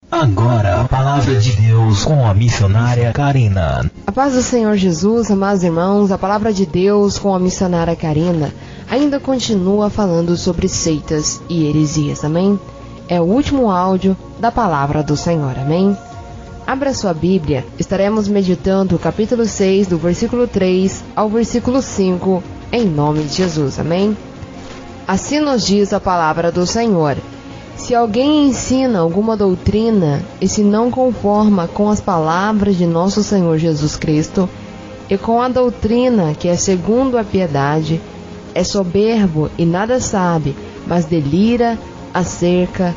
Agora a palavra de Deus com a missionária Karina. A paz do Senhor Jesus, amados irmãos, a palavra de Deus com a missionária Karina ainda continua falando sobre seitas e heresias, amém? É o último áudio da palavra do Senhor, amém? Abra sua Bíblia, estaremos meditando o capítulo 6, do versículo 3 ao versículo 5, em nome de Jesus, amém? Assim nos diz a palavra do Senhor: se alguém ensina alguma doutrina e se não conforma com as palavras de nosso Senhor Jesus Cristo e com a doutrina que é segundo a piedade, é soberbo e nada sabe, mas delira acerca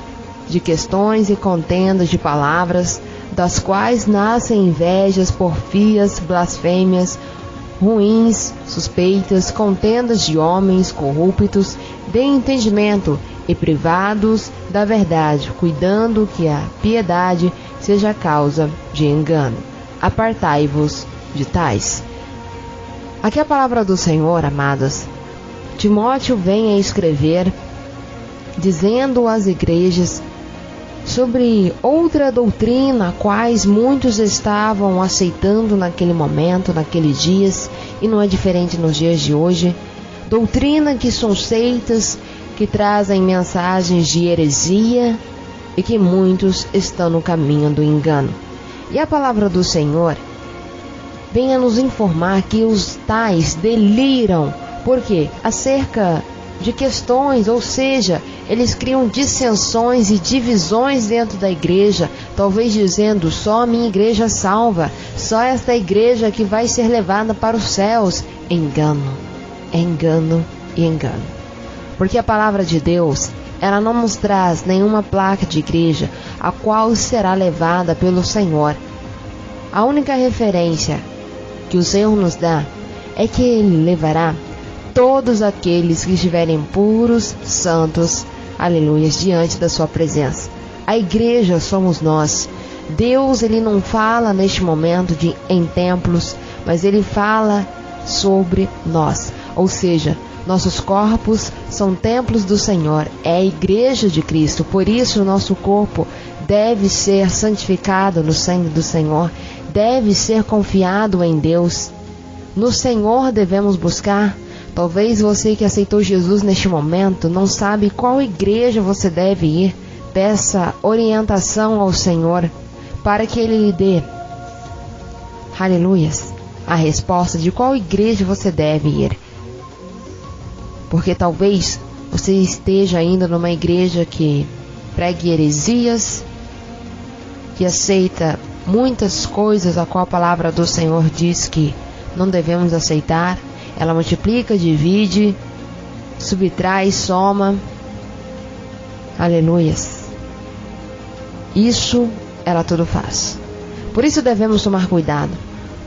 de questões e contendas de palavras, das quais nascem invejas, porfias, blasfêmias, ruins, suspeitas, contendas de homens corruptos, de entendimento e privados da verdade, cuidando que a piedade seja causa de engano. Apartai-vos de tais. Aqui a palavra do Senhor, amados. Timóteo vem a escrever, dizendo às igrejas sobre outra doutrina, a quais muitos estavam aceitando naquele momento, naqueles dias, e não é diferente nos dias de hoje. Doutrina que são seitas, que trazem mensagens de heresia e que muitos estão no caminho do engano. E a palavra do Senhor vem a nos informar que os tais deliram, porque acerca de questões, ou seja, eles criam dissensões e divisões dentro da igreja, talvez dizendo: só a minha igreja salva, só esta igreja que vai ser levada para os céus. Engano, engano e engano. Porque a palavra de Deus, ela não nos traz nenhuma placa de igreja a qual será levada pelo Senhor. A única referência que o Senhor nos dá é que Ele levará todos aqueles que estiverem puros, santos, aleluias, diante da sua presença. A igreja somos nós. Deus, Ele não fala neste momento em templos, mas Ele fala sobre nós. Ou seja, nossos corpos são templos do Senhor, é a igreja de Cristo. Por isso, o nosso corpo deve ser santificado no sangue do Senhor, deve ser confiado em Deus. No Senhor devemos buscar. Talvez você que aceitou Jesus neste momento não sabe qual igreja você deve ir. Peça orientação ao Senhor para que Ele lhe dê, aleluias, a resposta de qual igreja você deve ir. Porque talvez você esteja ainda numa igreja que pregue heresias, que aceita muitas coisas a qual a palavra do Senhor diz que não devemos aceitar. Ela multiplica, divide, subtrai, soma. Aleluias. Isso ela tudo faz. Por isso devemos tomar cuidado,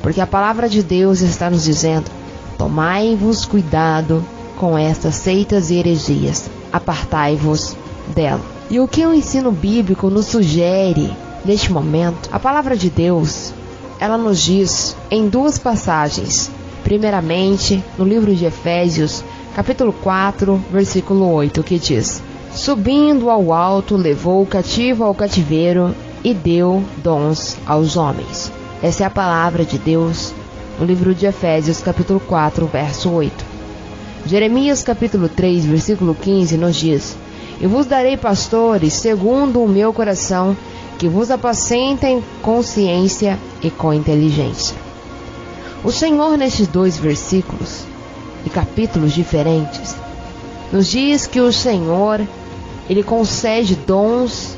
porque a palavra de Deus está nos dizendo: tomai-vos cuidado com estas seitas e heresias, apartai-vos dela. E o que o ensino bíblico nos sugere neste momento? A palavra de Deus, ela nos diz em duas passagens. Primeiramente, no livro de Efésios, capítulo 4, versículo 8, que diz: subindo ao alto, levou o cativo ao cativeiro e deu dons aos homens. Essa é a palavra de Deus no livro de Efésios, capítulo 4, verso 8. Jeremias, capítulo 3, versículo 15, nos diz: e vos darei pastores segundo o meu coração, que vos apacentem com ciência e com inteligência. O Senhor, nestes dois versículos e capítulos diferentes, nos diz que o Senhor, Ele concede dons,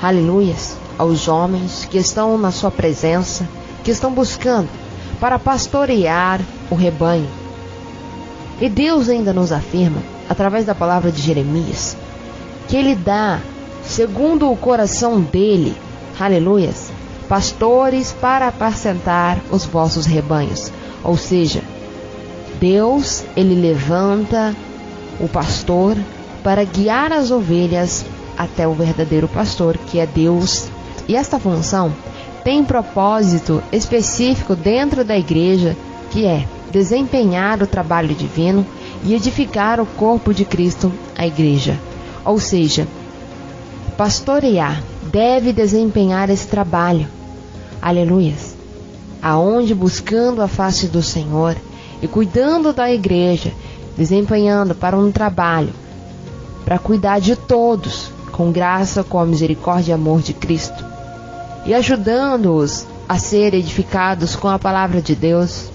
aleluias, aos homens que estão na sua presença, que estão buscando para pastorear o rebanho. E Deus ainda nos afirma, através da palavra de Jeremias, que Ele dá, segundo o coração dEle, aleluias, pastores para apacentar os vossos rebanhos. Ou seja, Deus, Ele levanta o pastor para guiar as ovelhas até o verdadeiro pastor, que é Deus. E esta função tem propósito específico dentro da igreja, que é desempenhar o trabalho divino e edificar o corpo de Cristo, a igreja. Ou seja, pastorear deve desempenhar esse trabalho. Aleluias. Aonde buscando a face do Senhor e cuidando da igreja, desempenhando para um trabalho, para cuidar de todos, com graça, com a misericórdia e amor de Cristo, e ajudando-os a ser edificados com a palavra de Deus,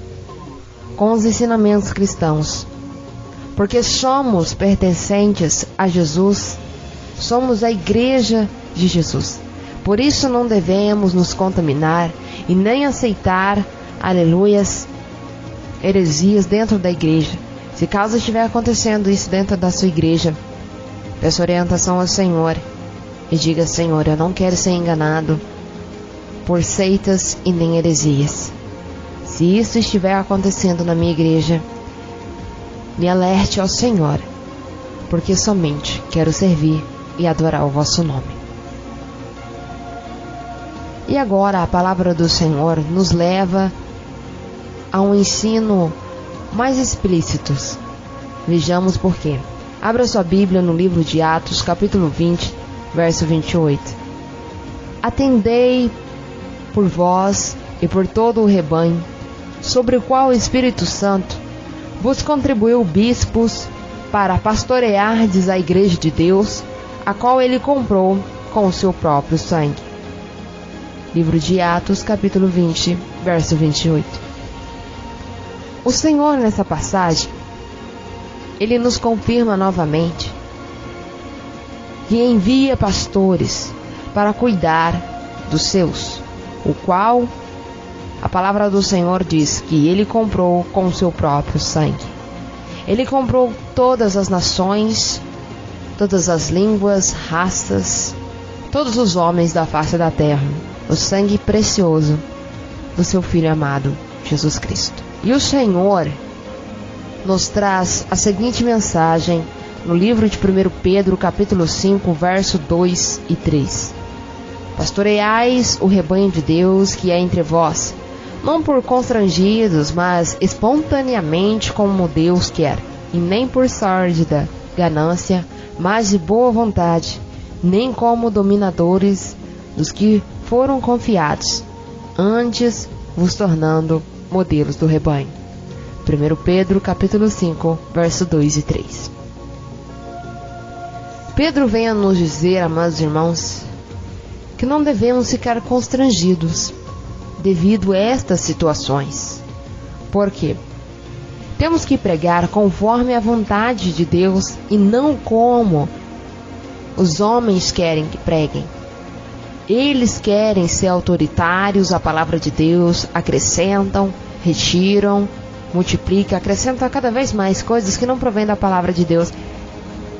com os ensinamentos cristãos, porque somos pertencentes a Jesus, somos a igreja de Jesus. Por isso não devemos nos contaminar e nem aceitar, aleluias, heresias dentro da igreja. Se caso estiver acontecendo isso dentro da sua igreja, peça orientação ao Senhor e diga: Senhor, eu não quero ser enganado por seitas e nem heresias. Se isso estiver acontecendo na minha igreja, me alerte ao Senhor, porque somente quero servir e adorar o vosso nome. E agora a palavra do Senhor nos leva a um ensino mais explícito. Vejamos por quê. Abra sua Bíblia no livro de Atos, capítulo 20, verso 28. Atendei por vós e por todo o rebanho, sobre o qual o Espírito Santo vos contribuiu bispos para pastoreardes a igreja de Deus, a qual ele comprou com o seu próprio sangue. Livro de Atos, capítulo 20, verso 28. O Senhor, nessa passagem, Ele nos confirma novamente que envia pastores para cuidar dos seus, o qual a palavra do Senhor diz que Ele comprou com o seu próprio sangue. Ele comprou todas as nações, todas as línguas, raças, todos os homens da face da terra, o sangue precioso do seu Filho amado, Jesus Cristo. E o Senhor nos traz a seguinte mensagem no livro de 1 Pedro, capítulo 5, verso 2 e 3. Pastoreais o rebanho de Deus que é entre vós, não por constrangidos, mas espontaneamente como Deus quer, e nem por sórdida ganância, mas de boa vontade, nem como dominadores dos que foram confiados, antes vos tornando modelos do rebanho. 1 Pedro, capítulo 5, verso 2 e 3. Pedro vem a nos dizer, amados irmãos, que não devemos ficar constrangidos devido a estas situações. Por quê? Temos que pregar conforme a vontade de Deus e não como os homens querem que preguem. Eles querem ser autoritários à palavra de Deus, acrescentam, retiram, multiplicam, acrescentam cada vez mais coisas que não provêm da palavra de Deus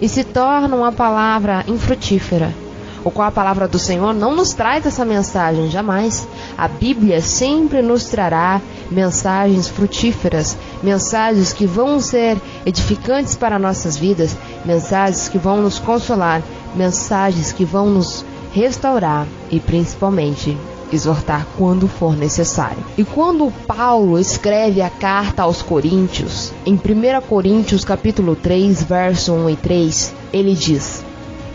e se tornam a palavra infrutífera, o qual a palavra do Senhor não nos traz essa mensagem, jamais. A Bíblia sempre nos trará mensagens frutíferas, mensagens que vão ser edificantes para nossas vidas, mensagens que vão nos consolar, mensagens que vão nos restaurar e principalmente exortar quando for necessário. E quando Paulo escreve a carta aos Coríntios, em 1 Coríntios capítulo 3, verso 1 e 3, ele diz: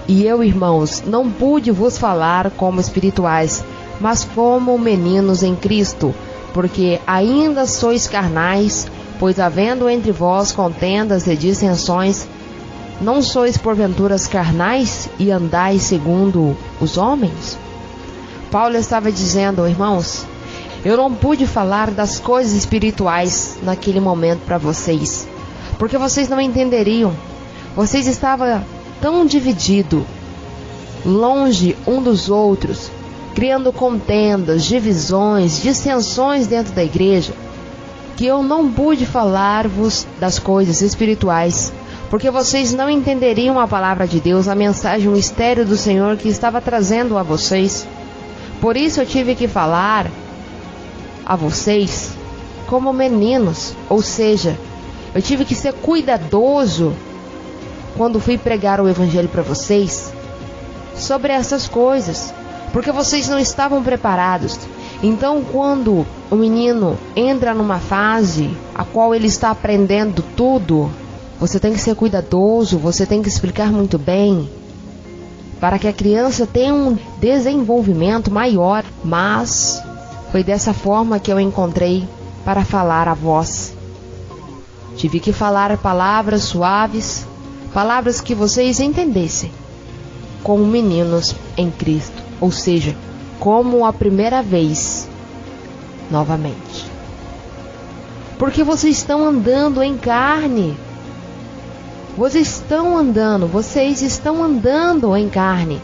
E eu, irmãos, não pude vos falar como espirituais, mas como meninos em Cristo, porque ainda sois carnais, pois havendo entre vós contendas e dissensões, não sois porventura carnais e andais segundo os homens? Paulo estava dizendo, irmãos, eu não pude falar das coisas espirituais naquele momento para vocês, porque vocês não entenderiam. Vocês estavam tão divididos, longe um dos outros, criando contendas, divisões, dissensões dentro da igreja, que eu não pude falar-vos das coisas espirituais, porque vocês não entenderiam a palavra de Deus, a mensagem, o mistério do Senhor que estava trazendo a vocês. Por isso eu tive que falar a vocês como meninos, ou seja, eu tive que ser cuidadoso quando fui pregar o evangelho para vocês sobre essas coisas, porque vocês não estavam preparados. Então, quando o menino entra numa fase a qual ele está aprendendo tudo, você tem que ser cuidadoso, você tem que explicar muito bem, para que a criança tenha um desenvolvimento maior, mas foi dessa forma que eu encontrei para falar a vós. Tive que falar palavras suaves, palavras que vocês entendessem, como meninos em Cristo, ou seja, como a primeira vez, novamente. Porque vocês estão andando em carne. Vocês estão andando em carne.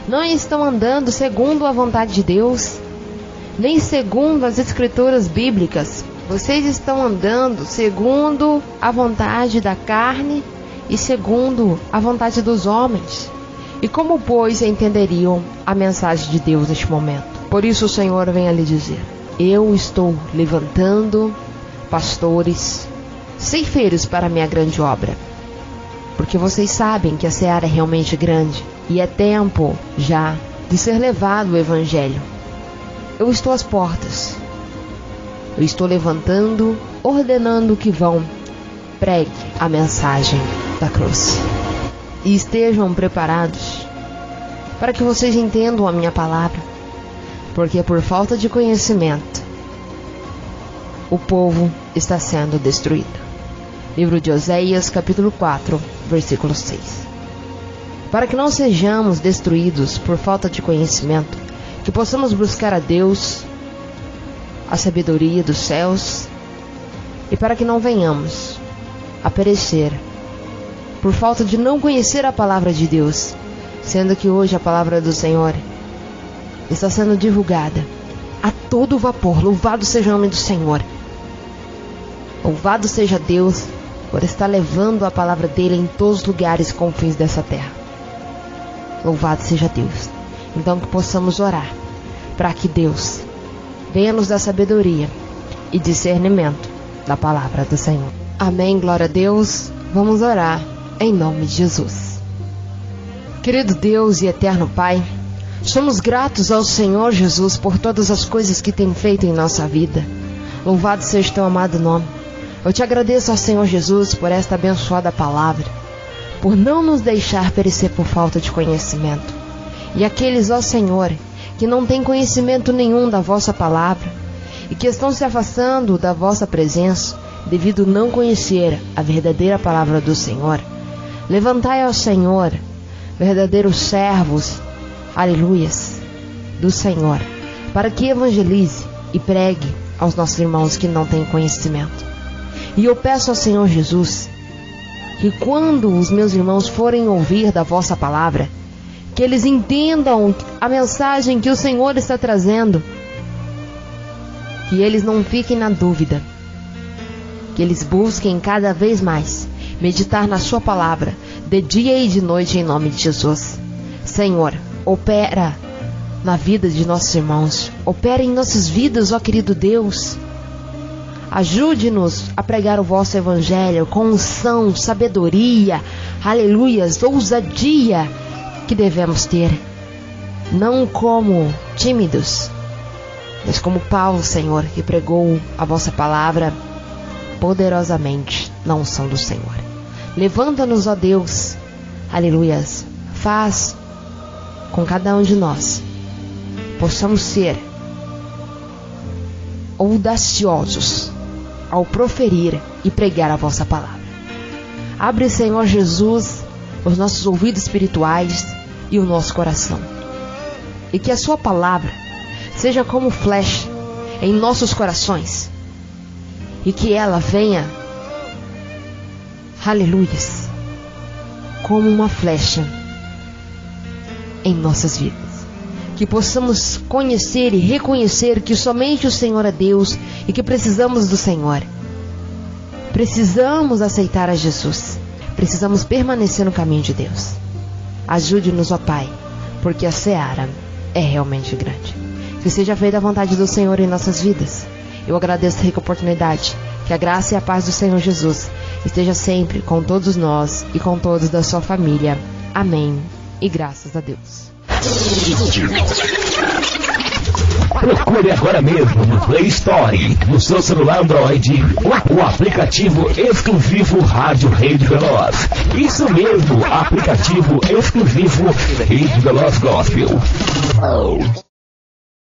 Não estão andando segundo a vontade de Deus, nem segundo as escrituras bíblicas. Vocês estão andando segundo a vontade da carne e segundo a vontade dos homens. E como, pois, entenderiam a mensagem de Deus neste momento? Por isso o Senhor vem a lhe dizer: eu estou levantando pastores, ceifeiros para a minha grande obra. Porque vocês sabem que a seara é realmente grande e é tempo já de ser levado o Evangelho. Eu estou às portas. Eu estou levantando, ordenando que vão, pregue a mensagem da cruz. E estejam preparados para que vocês entendam a minha palavra. Porque por falta de conhecimento, o povo está sendo destruído. Livro de Oséias, capítulo 4, versículo 6. Para que não sejamos destruídos por falta de conhecimento, que possamos buscar a Deus, a sabedoria dos céus, e para que não venhamos a perecer por falta de não conhecer a palavra de Deus, sendo que hoje a palavra do Senhor está sendo divulgada a todo vapor. Louvado seja o nome do Senhor. Louvado seja Deus por estar levando a palavra dele em todos os lugares e confins dessa terra. Louvado seja Deus. Então que possamos orar para que Deus venha nos dar sabedoria e discernimento da palavra do Senhor. Amém, glória a Deus. Vamos orar em nome de Jesus. Querido Deus e eterno Pai, somos gratos ao Senhor Jesus por todas as coisas que tem feito em nossa vida. Louvado seja teu amado nome. Eu te agradeço ao Senhor Jesus por esta abençoada palavra, por não nos deixar perecer por falta de conhecimento. E aqueles, ó Senhor, que não têm conhecimento nenhum da vossa palavra e que estão se afastando da vossa presença devido não conhecer a verdadeira palavra do Senhor, levantai ao Senhor verdadeiros servos, aleluias, do Senhor, para que evangelize e pregue aos nossos irmãos que não têm conhecimento. E eu peço ao Senhor Jesus que quando os meus irmãos forem ouvir da vossa palavra, que eles entendam a mensagem que o Senhor está trazendo, que eles não fiquem na dúvida, que eles busquem cada vez mais meditar na sua palavra, de dia e de noite, em nome de Jesus. Senhor, opera na vida de nossos irmãos, opera em nossas vidas, ó querido Deus. Ajude-nos a pregar o vosso evangelho com unção, sabedoria, aleluias, ousadia que devemos ter. Não como tímidos, mas como Paulo, Senhor, que pregou a vossa palavra poderosamente na unção do Senhor. Levanta-nos, ó Deus, aleluias, faz com cada um de nós possamos ser audaciosos ao proferir e pregar a vossa palavra. Abre, Senhor Jesus, os nossos ouvidos espirituais e o nosso coração, e que a sua palavra seja como flecha em nossos corações, e que ela venha, aleluias, como uma flecha em nossas vidas. Que possamos conhecer e reconhecer que somente o Senhor é Deus e que precisamos do Senhor. Precisamos aceitar a Jesus. Precisamos permanecer no caminho de Deus. Ajude-nos, ó Pai, porque a seara é realmente grande. Que seja feita a vontade do Senhor em nossas vidas. Eu agradeço a rica oportunidade. Que a graça e a paz do Senhor Jesus esteja sempre com todos nós e com todos da sua família. Amém. E graças a Deus. Procure agora mesmo no Play Store, no seu celular Android, o aplicativo exclusivo Rádio Rede Veloz. Isso mesmo, aplicativo exclusivo Rede Veloz Gospel.